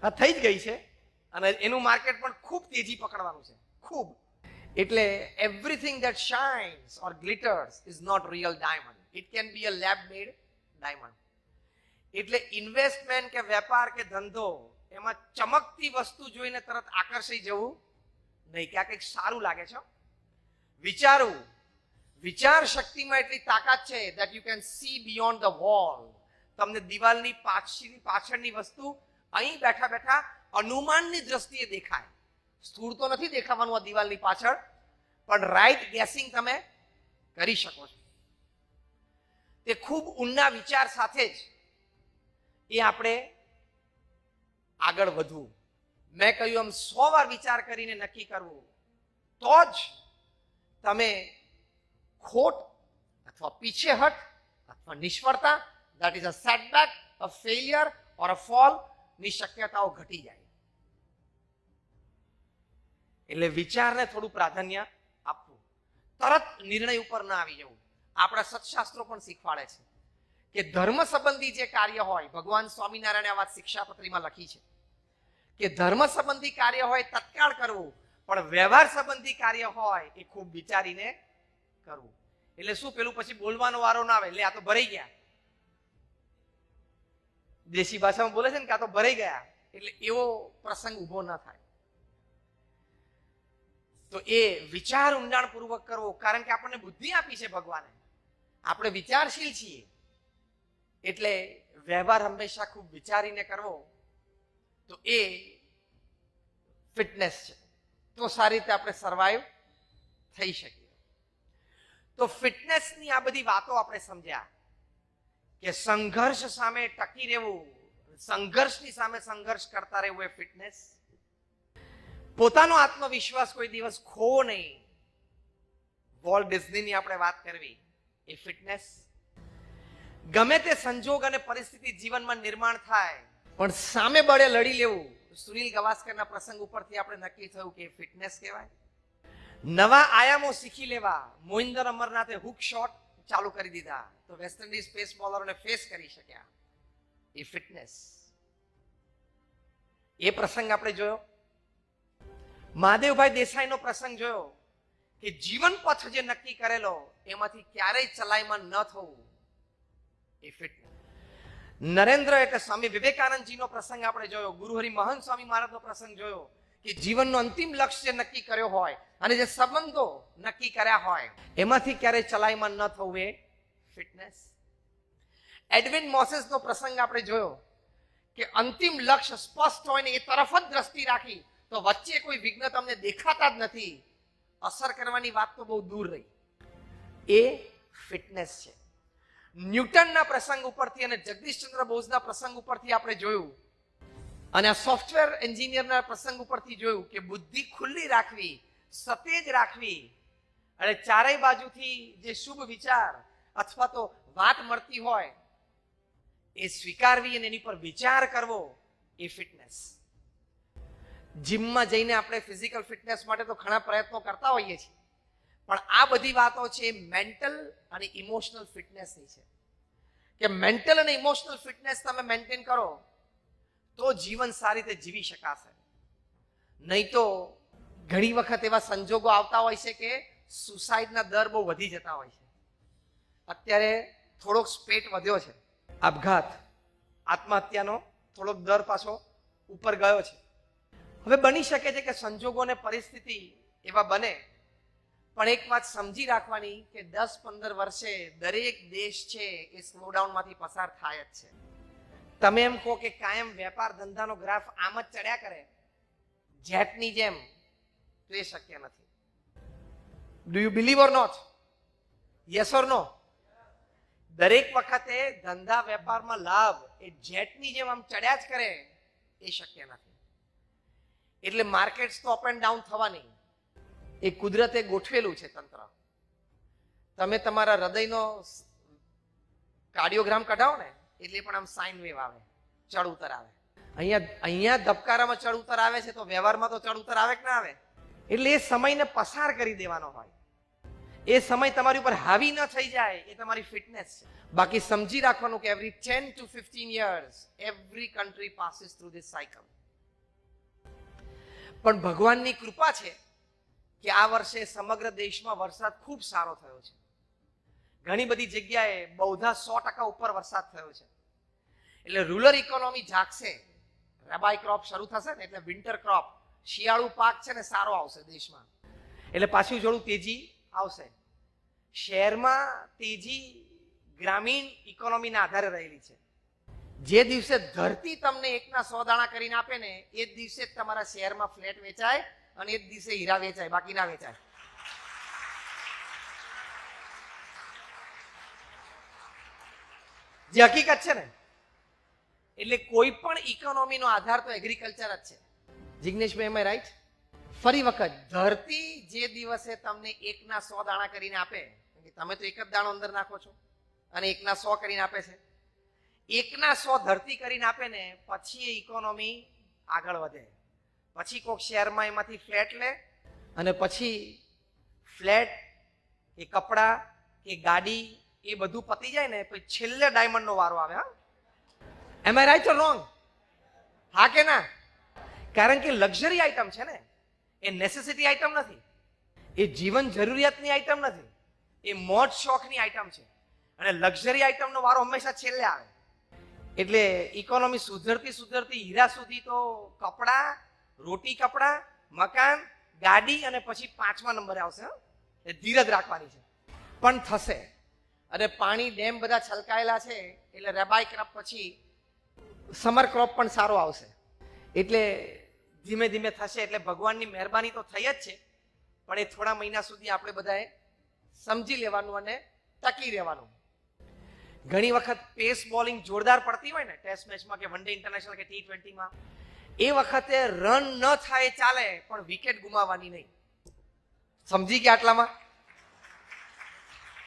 આ થઈ જ ગઈ છે અને એનું માર્કેટ પણ ખૂબ તેજી પકડવાનું છે, ખૂબ. એટલે everything that shines or glitters is not real diamond. It can be a lab made diamond. એટલે ઇન્વેસ્ટમેન્ટ કે વેપાર કે ધંધો એમાં ચમકતી વસ્તુ જોઈને તરત આકર્ષી જવું નહીં કે આ કંઈક સારું લાગે છે. વિચારવું, વિચાર શક્તિમાં એટલી તાકાત છે that you can see beyond the wall. તમને દિવાલની પાછળની વસ્તુ અહીં બેઠા બેઠા અનુમાનની દ્રષ્ટિએ દેખાય. સ્થૂળ તો નથી દેખાવાનું આ દિવાલની પાછળ, પણ રાઈટ ગેસિંગ તમે કરી શકો છો. તે ખૂબ ઊંડા વિચાર સાથે જ એ આપણે આગળ વધવું. મેં કહ્યું એમ 100 વાર વિચાર કરીને નક્કી કરવું, તો જ તમે ખોટ અથવા પીછેહટ અથવા નિષ્ફળતા, that is a setback, a failure or a fall ની શક્યતાઓ ઘટી જાય. એટલે વિચારને થોડું પ્રાધાન્ય આપવું, તરત નિર્ણય ઉપર ના આવી જવું. આપણા સત્શાસ્ત્રો પણ શીખવાડે છે કે ધર્મ સંબંધી જે કાર્ય હોય, ભગવાન સ્વામિનારાયણે આ વાત શિક્ષાપત્રીમાં લખી છે કે ધર્મ સંબંધી કાર્ય હોય તત્કાળ કરવું, પણ વ્યવહાર સંબંધી કાર્ય હોય એ ખૂબ વિચારીને કરવું. એટલે શું, પેલું પછી બોલવાનો વારો ના આવે, એટલે આ તો ભરાઈ ગયા, દેશી ભાષામાં બોલે છે ને કે આ તો ભરાઈ ગયા, એટલે એવો પ્રસંગ ઉભો ના થાય. તો એ વિચાર ઊંડાણ પૂર્વક કરવો, કારણ કે આપણને બુદ્ધિ આપી છે ભગવાને, આપણે વિચારશીલ છીએ, એટલે વ્યવહાર હંમેશા ખૂબ વિચારીને કરવો. તો એ ફિટનેસ છે. તો સારી રીતે આપણે સર્વાઈવ થઈ શકીએ. તો ફિટનેસની આ બધી વાતો આપણે સમજ્યા કે સંઘર્ષ સામે ટકી રહેવું, સંઘર્ષની સામે સંઘર્ષ કરતા રહેવું એ ફિટનેસ. પોતાનો આત્મવિશ્વાસ કોઈ દિવસ ખોવો નહીં, વોલ્ટ ડિઝનીની આપણે વાત કરવી, એ ફિટનેસ. ગમે તે સંજોગ અને પરિસ્થિતિ જીવનમાં નિર્માણ થાય પણ સામે બળે લડી લેવું, સુનિલ ગાવસ્કરના પ્રસંગ ઉપરથી આપણે નક્કી થયું કે ફિટનેસ કહેવાય. નવા આયામો શીખી લેવા, મોહિન્દર અમરનાથે હુક શોટ ચાલુ કરી દીધા તો વેસ્ટ ઇન્ડિઝ પેસ બોલરોને ફેસ કરી શક્યા, એ ફિટનેસ. એ પ્રસંગ આપણે જોયો. મહાદેવભાઈ દેસાઈનો પ્રસંગ જોયો કે જીવન પથ જે નક્કી કરેલો એમાંથી ક્યારેય ચલાયમાન ન થવું, એ ફિટનેસ. નરેન્દ્ર એટલે સ્વામી વિવેકાનંદજીનો પ્રસંગ આપણે જોયો, ગુરુહરિ મહંત સ્વામી મહારાજનો પ્રસંગ જોયો કે જીવનનો અંતિમ લક્ષ્ય નક્કી કર્યો હોય અને જે સંબંધો નક્કી કર્યા હોય એમાંથી ક્યારેય ચલાયમાન ન થવું, એ ફિટનેસ. એડવિન મોસેસનો પ્રસંગ આપણે જોયો કે અંતિમ લક્ષ્ય સ્પષ્ટ હોય ને એ તરફ જ દ્રષ્ટિ રાખી તો વચ્ચે કોઈ વિઘ્ન તમને દેખાતા જ નથી, અસર કરવાની વાત તો બહુ દૂર રહી, એ ફિટનેસ છે. ન્યૂટનના પ્રસંગ ઉપરથી અને જગદીશચંદ્ર બોઝના પ્રસંગ ઉપરથી આપણે જોયું અને આ સોફ્ટવેર એન્જિનિયરના પ્રસંગ ઉપરથી જોયું કે બુદ્ધિ ખુલ્લી રાખવી, સતેજ રાખવી અને ચારેય બાજુથી જે શુભ વિચાર અથવા તો વાત મળતી હોય એ સ્વીકારવી અને એની પર વિચાર કરવો, એ ફિટનેસ. જીમમાં જઈને આપણે ફિઝિકલ ફિટનેસ માટે તો ઘણા પ્રયત્નો કરતા હોઈએ છીએ, પણ આ બધી વાતો છે મેન્ટલ અને ઇમોશનલ ફિટનેસની છે કે મેન્ટલ અને ઇમોશનલ ફિટનેસ તમે મેન્ટેન કરો તો જીવન સારી રીતે જીવી શકાશે. નહીં તો ઘણી વખત એવા સંજોગો આવતા હોય છે કે સુસાઇડના દર બહુ વધી જતા હોય છે. અત્યારે થોડોક સ્પેટ વધ્યો છે, આપઘાત, આત્મહત્યાનો થોડોક દર પાછો ઉપર ગયો છે. હવે બની શકે છે કે સંજોગો અને પરિસ્થિતિ એવા બને, પણ એક વાત સમજી રાખવાની કે 10-15 વર્ષે દરેક દેશ છે એ સ્લોડાઉનમાંથી પસાર થાય જ છે. તમે એમ કહો કે કાયમ વેપાર ધંધાનો ગ્રાફ આમ જ ચડ્યા કરે જેટની જેમ, તો એ શક્ય નથી. Do you believe or not? Yes or no? દરેક વખતે ધંધા વેપારમાં લાભ એ જેટની જેમ આમ ચડ્યા જ કરે, એ શક્ય નથી. એટલે માર્કેટ્સ તો અપ એન્ડ ડાઉન થવાની, એ કુદરતે ગોઠવેલું છે તંત્ર. તમે તમારા હૃદયનો કાર્ડિયોગ્રામ કઢાવો ને એટલે પણ આમ સાઇન વેવ આવે, ચડ ઉતર આવે. અહીંયા ધબકારામાં ચડ ઉતર આવે છે, તો વ્યવહારમાં તો ચડ ઉતર આવે કે ના આવે? એટલે એ સમયને પસાર કરી દેવાનો હોય, એ સમય તમારી ઉપર હાવી ન થઈ જાય, એ તમારી ફિટનેસ છે. બાકી સમજી રાખવાનું કે every 10 to 15 years every country passes through this cycle. પણ ભગવાનની કૃપા છે કે આ વર્ષે સમગ્ર દેશમાં વરસાદ ખૂબ સારો થયો છે. ઘણી બધી જગ્યાએ બહુધા 100% ઉપર વરસાદ થયો છે. એટલે રૂરલ ઇકોનોમી જાગશે. રબાઈ ક્રોપ શરૂ થશે ને એટલે વિન્ટર ક્રોપ, શિયાળુ પાક છે ને સારો આવશે દેશમાં. એટલે પાછું થોડું તેજી આવશે. શહેરમાં તેજી ગ્રામીણ ઇકોનોમીના આધારે રહેલી છે. જે દિવસે ધરતી તમને 1ના 100 દાણા કરીને આપે ને એ જ દિવસે જ તમારા શહેરમાં ફ્લેટ વેચાય અને એ જ દિવસે હીરા વેચાય, બાકી ના વેચાય. જે હકીકત છે ને. એટલે કોઈ પણ ઇકોનોમીનો આધાર તો એગ્રીકલ્ચર જ છે. જિગ્નેશભાઈ, એમ રાઈટ? ફરી વખત, ધરતી જે દિવસે તમને 1ના 100 દાણા કરીને આપે, તમે તો એક જ દાણો અંદર નાખો છો અને 1ના 100 કરીને આપે છે. 1ના 100 ધરતી કરીને આપે ને પછી એ ઇકોનોમી આગળ વધે. પછી કોઈક શહેરમાં એમાંથી ફ્લેટ લે અને પછી ફ્લેટ કે કપડા કે ગાડી એ બધું પતી જાય ને પછી છેલ્લે ડાયમંડનો વારો આવે. હા, એમ આઈ રાઈટ ઓર રોંગ? હા કે ના? કારણ કે લક્ઝરી આઈટમ છે ને, એ નેસેસિટી આઈટમ નથી, એ જીવન જરૂરિયાતની આઈટમ નથી, એ મોજ શોખની આઈટમ છે. અને લક્ઝરી આઈટમનો વારો હંમેશા છેલ્લે આવે. એટલે ઇકોનોમી સુધરતી હીરા સુધી તો કપડા, રોટી કપડા, મકાન, ગાડી અને પછી 5મા નંબરે આવશે. એ ધીરજ રાખવાની છે, પણ થશે. અને પાણી ડેમ બધા છલકાયેલા છે એટલે રબાઈ ક્રોપ પછી સમર ક્રોપ પણ સારો આવશે. એટલે ધીમે ધીમે થશે. એટલે ભગવાનની મહેરબાની તો થઈ જ છે, પણ એ થોડા મહિના સુધી આપણે બધાએ સમજી લેવાનું અને ટકી રહેવાનું. ઘણી વખત પેસ બોલિંગ જોરદાર પડતી હોય ને ટેસ્ટ મેચમાં કે વન-ડે ઇન્ટરનેશનલ કે T20માં, એ વખતે રન ન થાય ચાલે પણ વિકેટ ગુમાવવાની નહીં. સમજી ગયા આટલામાં?